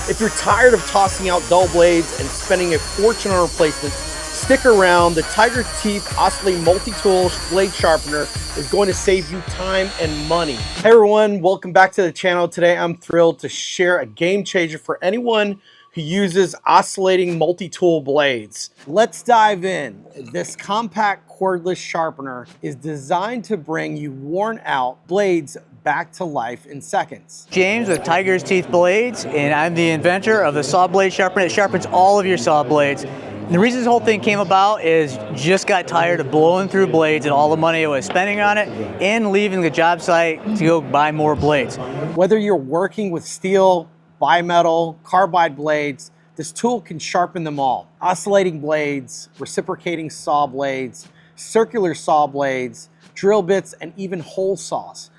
If you're tired of tossing out dull blades and spending a fortune on replacement, stick around. The Tiger Teeth Oscillating Multi-Tool Blade Sharpener is going to save you time and money. Hey everyone, welcome back to the channel. Today I'm thrilled to share a game changer for anyone who uses oscillating multi-tool blades. Let's dive in. This compact cordless sharpener is designed to bring you worn out blades back to life in seconds. James with Tiger's Teeth Blades, and I'm the inventor of the saw blade sharpener. It sharpens all of your saw blades. And the reason this whole thing came about is just got tired of blowing through blades and all the money I was spending on it and leaving the job site to go buy more blades. Whether you're working with steel, bimetal, carbide blades, this tool can sharpen them all. Oscillating blades, reciprocating saw blades, circular saw blades, drill bits, and even hole saws.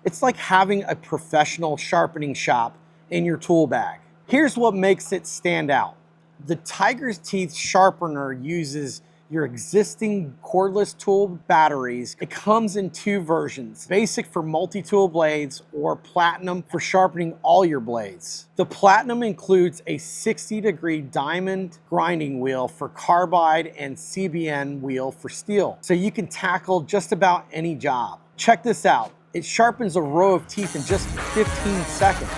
It's like having a professional sharpening shop in your tool bag. Here's what makes it stand out. The Tiger's Teeth Sharpener uses your existing cordless tool batteries. It comes in two versions, basic for multi-tool blades or platinum for sharpening all your blades. The platinum includes a 60-degree diamond grinding wheel for carbide and CBN wheel for steel, so you can tackle just about any job. Check this out. It sharpens a row of teeth in just 15 seconds.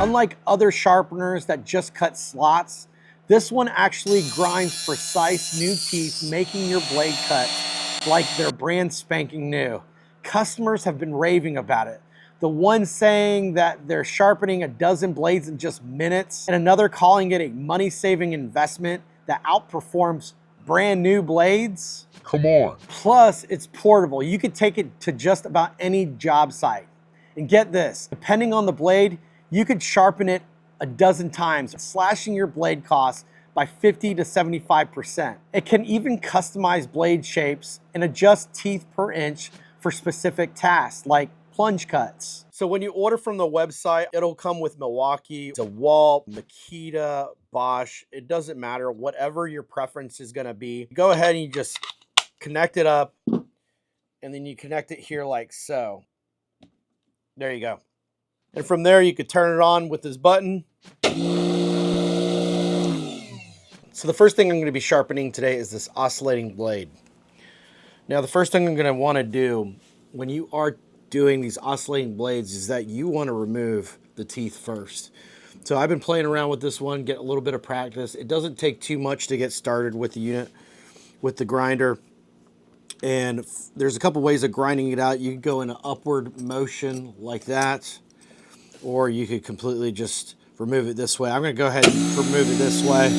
Unlike other sharpeners that just cut slots, this one actually grinds precise new teeth, making your blade cut like they're brand spanking new. Customers have been raving about it. The one saying that they're sharpening a dozen blades in just minutes, and another calling it a money-saving investment that outperforms brand new blades. Come on. Plus, it's portable. You can take it to just about any job site. And get this, depending on the blade, you could sharpen it a dozen times, slashing your blade costs by 50 to 75%. It can even customize blade shapes and adjust teeth per inch for specific tasks like plunge cuts. So when you order from the website, it'll come with Milwaukee, DeWalt, Makita, Bosch. It doesn't matter, whatever your preference is gonna be. Go ahead and you just connect it up, and then you connect it here like so. There you go. And from there, you could turn it on with this button. So the first thing I'm going to be sharpening today is this oscillating blade. Now, the first thing I'm going to want to do when you are doing these oscillating blades is that you want to remove the teeth first. So I've been playing around with this one, get a little bit of practice. It doesn't take too much to get started with the unit, with the grinder. And there's a couple ways of grinding it out. You can go in an upward motion like that, or you could completely just remove it this way. I'm going to go ahead and remove it this way.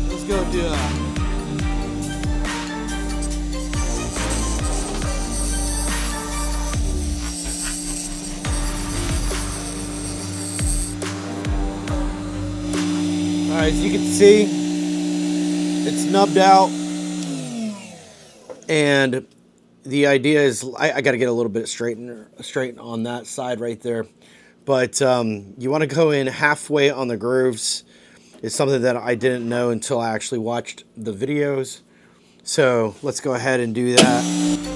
Let's go do that. All right, as you can see, it's nubbed out, and the idea is I got to get a little bit straight on that side right there, but you want to go in halfway on the grooves. It's something that I didn't know until I actually watched the videos, so let's go ahead and do that.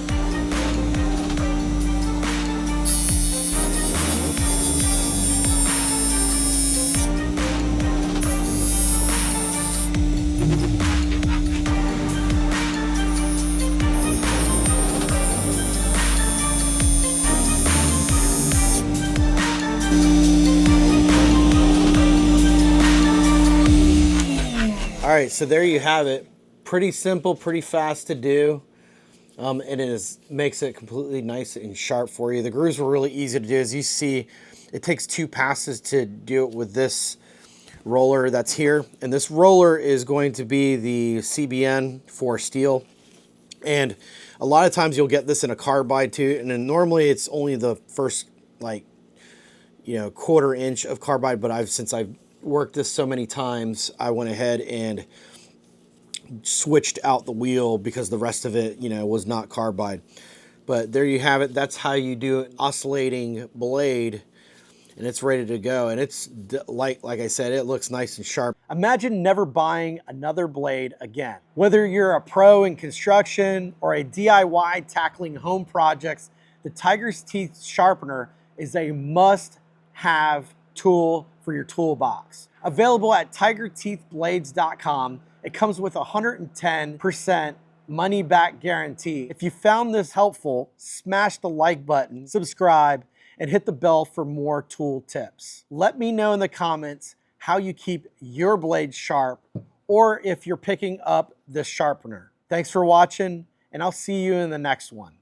All right, so there you have it. Pretty simple, pretty fast to do. It makes it completely nice and sharp for you. The grooves were really easy to do. As you see, it takes 2 passes to do it with this roller that's here. And this roller is going to be the CBN for steel. And a lot of times you'll get this in a carbide too. And then normally it's only the first, like, you know, 1/4 inch of carbide. But since I've worked this so many times, I went ahead and switched out the wheel because the rest of it, you know, was not carbide. But there you have it. That's how you do an oscillating blade, and it's ready to go. And it's like I said, it looks nice and sharp. Imagine never buying another blade again. Whether you're a pro in construction or a DIY tackling home projects, the Tiger's Teeth Sharpener is a must-have tool for your toolbox. Available at tigerteethblades.com, it comes with a 110% money back guarantee. If you found this helpful, smash the like button, subscribe, and hit the bell for more tool tips. Let me know in the comments how you keep your blades sharp, or if you're picking up this sharpener. Thanks for watching, and I'll see you in the next one.